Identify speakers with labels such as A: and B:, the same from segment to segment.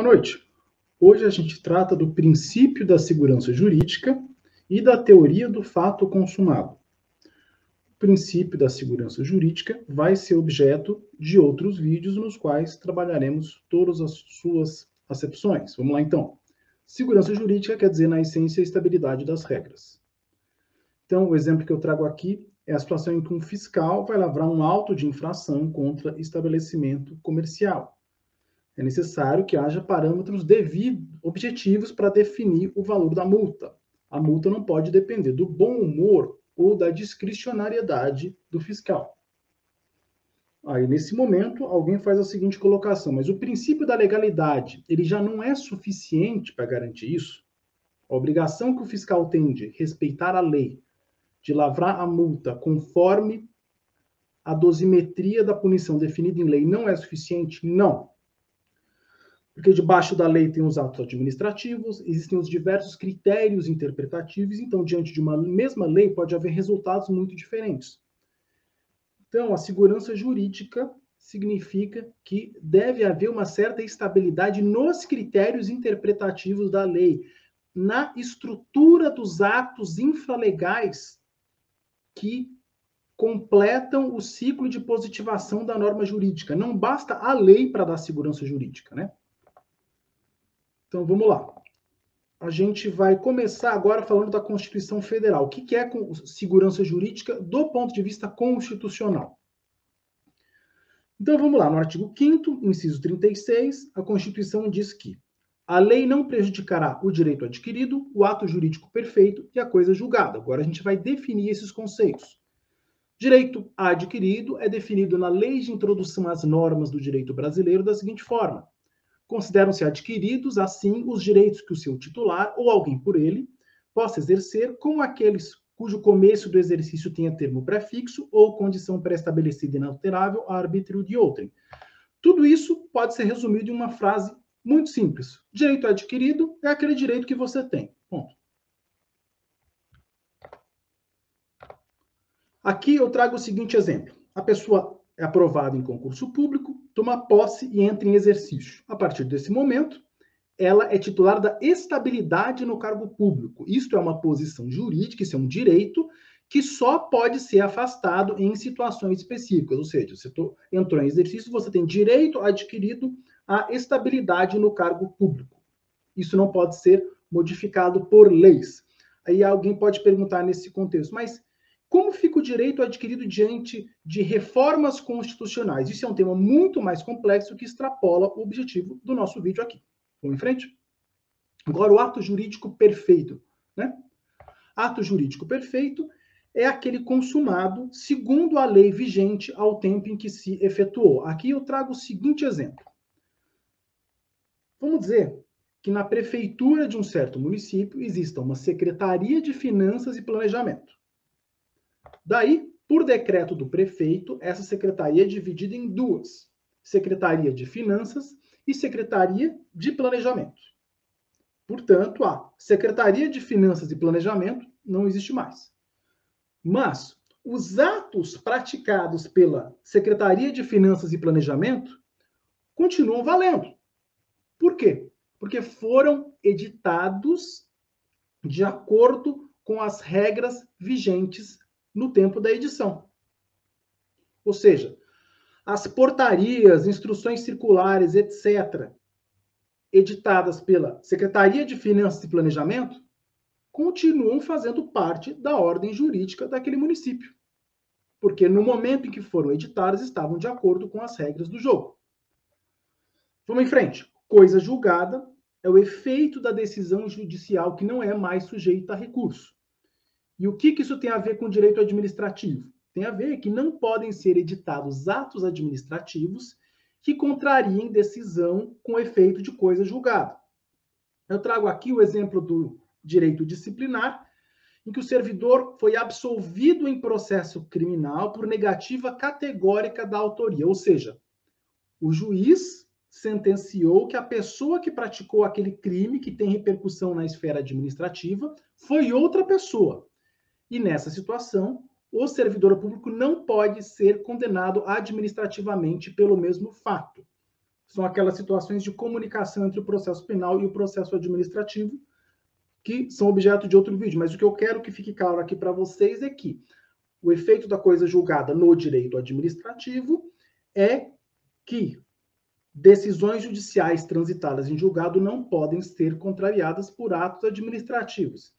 A: noite. Hoje a gente trata do princípio da segurança jurídica e da teoria do fato consumado. O princípio da segurança jurídica vai ser objeto de outros vídeos nos quais trabalharemos todas as suas acepções. Vamos lá então. Segurança jurídica quer dizer, na essência, a estabilidade das regras. Então, o exemplo que eu trago aqui é a situação em que um fiscal vai lavrar um auto de infração contra estabelecimento comercial. É necessário que haja parâmetros objetivos para definir o valor da multa. A multa não pode depender do bom humor ou da discricionariedade do fiscal. Aí, nesse momento, alguém faz a seguinte colocação: mas o princípio da legalidade, ele já não é suficiente para garantir isso? A obrigação que o fiscal tem de respeitar a lei, de lavrar a multa conforme a dosimetria da punição definida em lei não é suficiente? Não. Porque debaixo da lei tem os atos administrativos, existem os diversos critérios interpretativos, então, diante de uma mesma lei, pode haver resultados muito diferentes. Então, a segurança jurídica significa que deve haver uma certa estabilidade nos critérios interpretativos da lei, na estrutura dos atos infralegais que completam o ciclo de positivação da norma jurídica. Não basta a lei para dar segurança jurídica, né? Então, vamos lá. A gente vai começar agora falando da Constituição Federal. O que é segurança jurídica do ponto de vista constitucional? Então, vamos lá. No artigo 5º, inciso 36, a Constituição diz que a lei não prejudicará o direito adquirido, o ato jurídico perfeito e a coisa julgada. Agora a gente vai definir esses conceitos. Direito adquirido é definido na Lei de Introdução às Normas do Direito Brasileiro da seguinte forma: consideram-se adquiridos, assim, os direitos que o seu titular ou alguém por ele possa exercer com aqueles cujo começo do exercício tenha termo prefixo ou condição pré-estabelecida inalterável a arbítrio de outrem. Tudo isso pode ser resumido em uma frase muito simples. Direito adquirido é aquele direito que você tem. Ponto. Aqui eu trago o seguinte exemplo. A pessoa é aprovada em concurso público, toma posse e entra em exercício. A partir desse momento, ela é titular da estabilidade no cargo público. Isto é uma posição jurídica, isso é um direito que só pode ser afastado em situações específicas. Ou seja, você entrou em exercício, você tem direito adquirido à estabilidade no cargo público. Isso não pode ser modificado por leis. Aí alguém pode perguntar nesse contexto, mas como fica o direito adquirido diante de reformas constitucionais? Isso é um tema muito mais complexo que extrapola o objetivo do nosso vídeo aqui. Vamos em frente? Agora, o ato jurídico perfeito, né? Ato jurídico perfeito é aquele consumado segundo a lei vigente ao tempo em que se efetuou. Aqui eu trago o seguinte exemplo. Vamos dizer que na prefeitura de um certo município exista uma Secretaria de Finanças e Planejamento. Daí, por decreto do prefeito, essa secretaria é dividida em duas: Secretaria de Finanças e Secretaria de Planejamento. Portanto, a Secretaria de Finanças e Planejamento não existe mais. Mas os atos praticados pela Secretaria de Finanças e Planejamento continuam valendo. Por quê? Porque foram editados de acordo com as regras vigentes no tempo da edição. Ou seja, as portarias, instruções circulares, etc., editadas pela Secretaria de Finanças e Planejamento, continuam fazendo parte da ordem jurídica daquele município. Porque no momento em que foram editadas, estavam de acordo com as regras do jogo. Vamos em frente. Coisa julgada é o efeito da decisão judicial que não é mais sujeita a recurso. E o que isso tem a ver com o direito administrativo? Tem a ver que não podem ser editados atos administrativos que contrariem decisão com efeito de coisa julgada. Eu trago aqui o exemplo do direito disciplinar, em que o servidor foi absolvido em processo criminal por negativa categórica da autoria. Ou seja, o juiz sentenciou que a pessoa que praticou aquele crime, que tem repercussão na esfera administrativa, foi outra pessoa. E nessa situação, o servidor público não pode ser condenado administrativamente pelo mesmo fato. são aquelas situações de comunicação entre o processo penal e o processo administrativo, que são objeto de outro vídeo. Mas o que eu quero que fique claro aqui para vocês é que o efeito da coisa julgada no direito administrativo é que decisões judiciais transitadas em julgado não podem ser contrariadas por atos administrativos.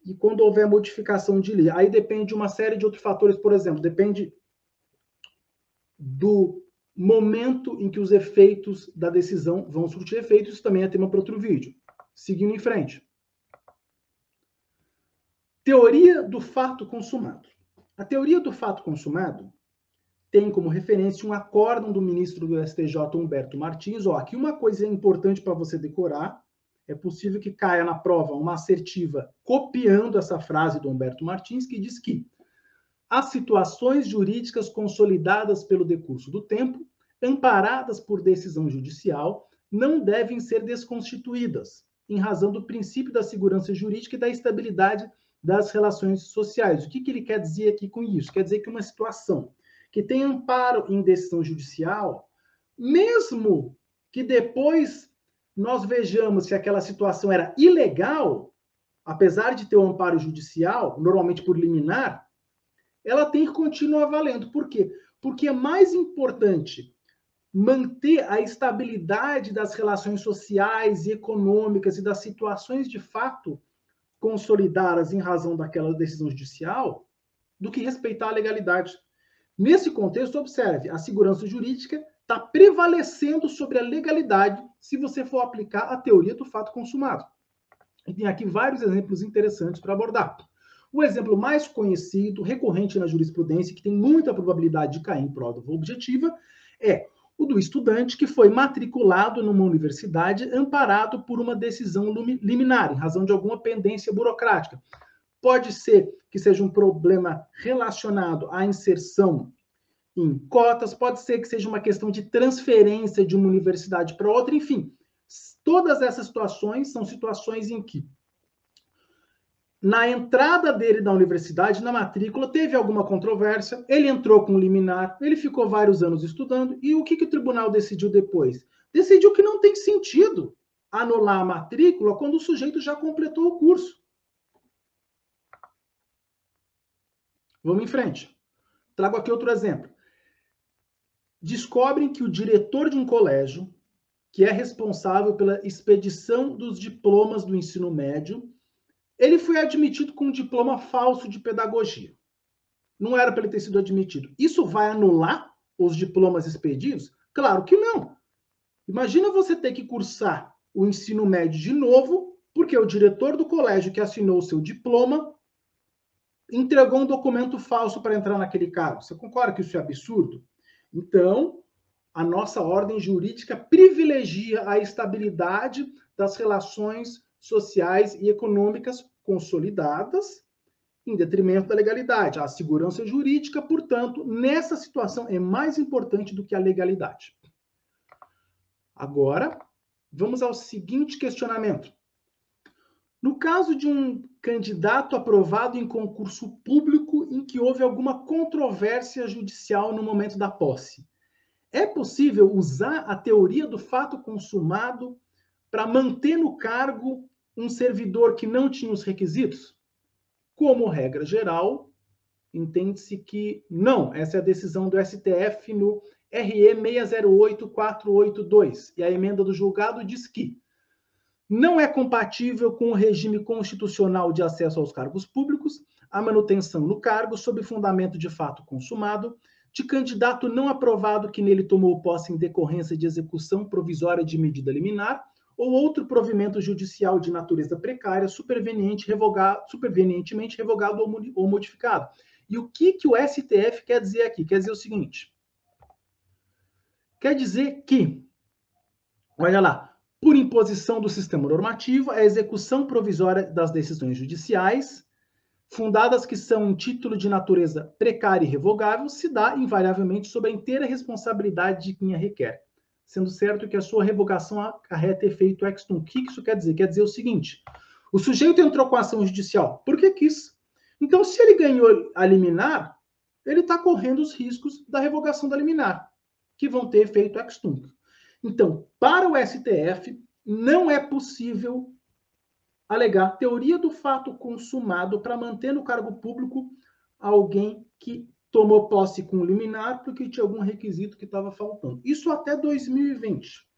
A: E quando houver modificação de lei, aí depende de uma série de outros fatores, por exemplo, depende do momento em que os efeitos da decisão vão surtir efeito. Isso também é tema para outro vídeo. Seguindo em frente. Teoria do fato consumado. A teoria do fato consumado tem como referência um acórdão do ministro do STJ, Humberto Martins. Ó, aqui uma coisa importante para você decorar. É possível que caia na prova uma assertiva copiando essa frase do Humberto Martins, que diz que as situações jurídicas consolidadas pelo decurso do tempo, amparadas por decisão judicial, não devem ser desconstituídas, em razão do princípio da segurança jurídica e da estabilidade das relações sociais. O que ele quer dizer aqui com isso? Quer dizer que uma situação que tem amparo em decisão judicial, mesmo que depois nós vejamos que aquela situação era ilegal, apesar de ter um amparo judicial, normalmente por liminar, ela tem que continuar valendo. Por quê? Porque é mais importante manter a estabilidade das relações sociais e econômicas e das situações de fato consolidadas em razão daquela decisão judicial do que respeitar a legalidade. Nesse contexto, observe, a segurança jurídica está prevalecendo sobre a legalidade se você for aplicar a teoria do fato consumado. E tem aqui vários exemplos interessantes para abordar. O exemplo mais conhecido, recorrente na jurisprudência, que tem muita probabilidade de cair em prova objetiva, é o do estudante que foi matriculado numa universidade amparado por uma decisão liminar, em razão de alguma pendência burocrática. Pode ser que seja um problema relacionado à inserção em cotas, pode ser que seja uma questão de transferência de uma universidade para outra, enfim. Todas essas situações são situações em que, na entrada dele na universidade, na matrícula, teve alguma controvérsia, ele entrou com liminar, ele ficou vários anos estudando, e o que o tribunal decidiu depois? Decidiu que não tem sentido anular a matrícula quando o sujeito já completou o curso. Vamos em frente. Trago aqui outro exemplo. Descobrem que o diretor de um colégio, que é responsável pela expedição dos diplomas do ensino médio, ele foi admitido com um diploma falso de pedagogia. Não era para ele ter sido admitido. Isso vai anular os diplomas expedidos? Claro que não. Imagina você ter que cursar o ensino médio de novo, porque o diretor do colégio que assinou o seu diploma entregou um documento falso para entrar naquele cargo. Você concorda que isso é absurdo? Então, a nossa ordem jurídica privilegia a estabilidade das relações sociais e econômicas consolidadas em detrimento da legalidade. A segurança jurídica, portanto, nessa situação é mais importante do que a legalidade. Agora, vamos ao seguinte questionamento. No caso de um candidato aprovado em concurso público em que houve alguma controvérsia judicial no momento da posse, é possível usar a teoria do fato consumado para manter no cargo um servidor que não tinha os requisitos? Como regra geral, entende-se que não. Essa é a decisão do STF no RE 608482. E a emenda do julgado diz que não é compatível com o regime constitucional de acesso aos cargos públicos a manutenção no cargo sob fundamento de fato consumado de candidato não aprovado que nele tomou posse em decorrência de execução provisória de medida liminar ou outro provimento judicial de natureza precária, supervenientemente revogado ou modificado. E o que o STF quer dizer aqui? Quer dizer o seguinte. Quer dizer que, olha lá, por imposição do sistema normativo, a execução provisória das decisões judiciais, fundadas que são em título de natureza precária e revogável, se dá invariavelmente sob a inteira responsabilidade de quem a requer, sendo certo que a sua revogação acarreta efeito ex tunc. O que isso quer dizer? Quer dizer o seguinte, o sujeito entrou com a ação judicial porque quis. Então, se ele ganhou a liminar, ele está correndo os riscos da revogação da liminar, que vão ter efeito ex tunc. Então, para o STF, não é possível alegar teoria do fato consumado para manter no cargo público alguém que tomou posse com liminar porque tinha algum requisito que estava faltando. Isso até 2020.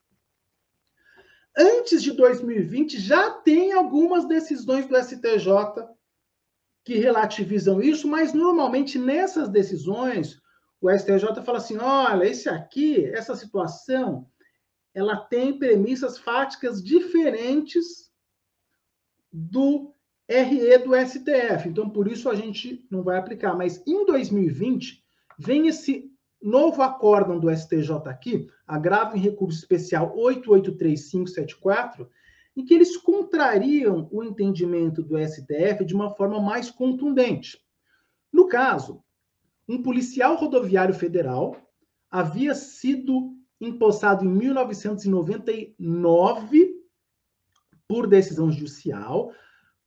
A: Antes de 2020, já tem algumas decisões do STJ que relativizam isso, mas normalmente nessas decisões, o STJ fala assim, olha, essa situação, ela tem premissas fáticas diferentes do RE do STF. Então, por isso a gente não vai aplicar. Mas em 2020, vem esse novo acórdão do STJ aqui, agravo em recurso especial 883574, em que eles contrariam o entendimento do STF de uma forma mais contundente. No caso, um policial rodoviário federal havia sido empossado em 1999 por decisão judicial,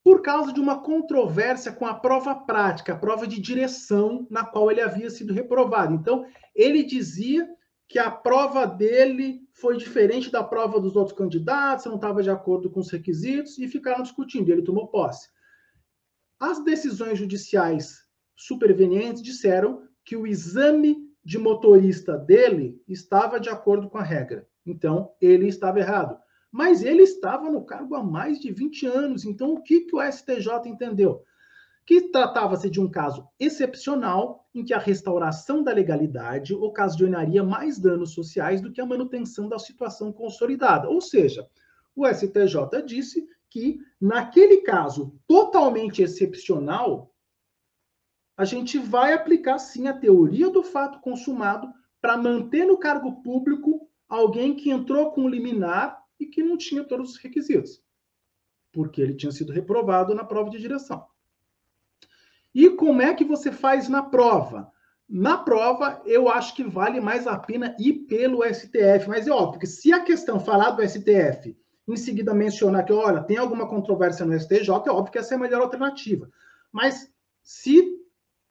A: por causa de uma controvérsia com a prova prática, a prova de direção na qual ele havia sido reprovado. Então, ele dizia que a prova dele foi diferente da prova dos outros candidatos, não estava de acordo com os requisitos, e ficaram discutindo, ele tomou posse. As decisões judiciais supervenientes disseram que o exame de motorista dele estava de acordo com a regra. Então, ele estava errado. Mas ele estava no cargo há mais de 20 anos. Então, o que o STJ entendeu? Que tratava-se de um caso excepcional em que a restauração da legalidade ocasionaria mais danos sociais do que a manutenção da situação consolidada. Ou seja, o STJ disse que, naquele caso totalmente excepcional, a gente vai aplicar, sim, a teoria do fato consumado para manter no cargo público alguém que entrou com liminar e que não tinha todos os requisitos, porque ele tinha sido reprovado na prova de direção. E como é que você faz na prova? Na prova, eu acho que vale mais a pena ir pelo STF, mas é óbvio que se a questão falar do STF, em seguida mencionar que, olha, tem alguma controvérsia no STJ, é óbvio que essa é a melhor alternativa. Mas se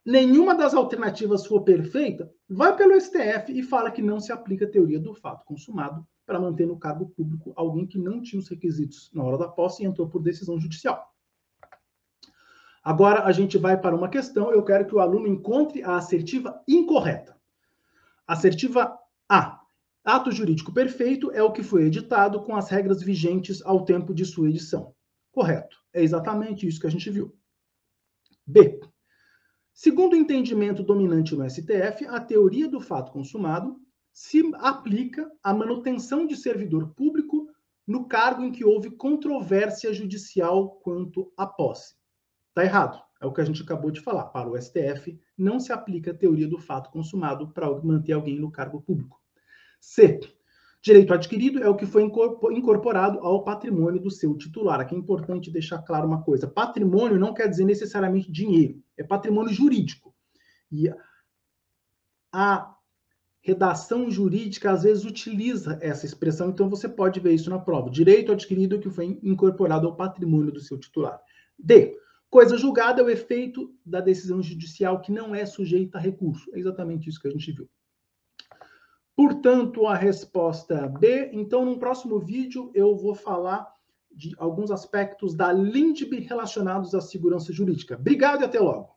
A: nenhuma das alternativas for perfeita, vai pelo STF e fala que não se aplica a teoria do fato consumado para manter no cargo público alguém que não tinha os requisitos na hora da posse e entrou por decisão judicial. Agora a gente vai para uma questão, eu quero que o aluno encontre a assertiva incorreta. Assertiva A. Ato jurídico perfeito é o que foi editado com as regras vigentes ao tempo de sua edição. Correto. É exatamente isso que a gente viu. B. Segundo o entendimento dominante no STF, a teoria do fato consumado se aplica à manutenção de servidor público no cargo em que houve controvérsia judicial quanto à posse. Está errado. É o que a gente acabou de falar. Para o STF, não se aplica a teoria do fato consumado para manter alguém no cargo público. C. Direito adquirido é o que foi incorporado ao patrimônio do seu titular. Aqui é importante deixar claro uma coisa. Patrimônio não quer dizer necessariamente dinheiro. É patrimônio jurídico. E a redação jurídica, às vezes, utiliza essa expressão, então você pode ver isso na prova. Direito adquirido que foi incorporado ao patrimônio do seu titular. D. Coisa julgada é o efeito da decisão judicial que não é sujeita a recurso. É exatamente isso que a gente viu. Portanto, a resposta B. Então, no próximo vídeo, eu vou falar de alguns aspectos da LINDB relacionados à segurança jurídica. Obrigado e até logo.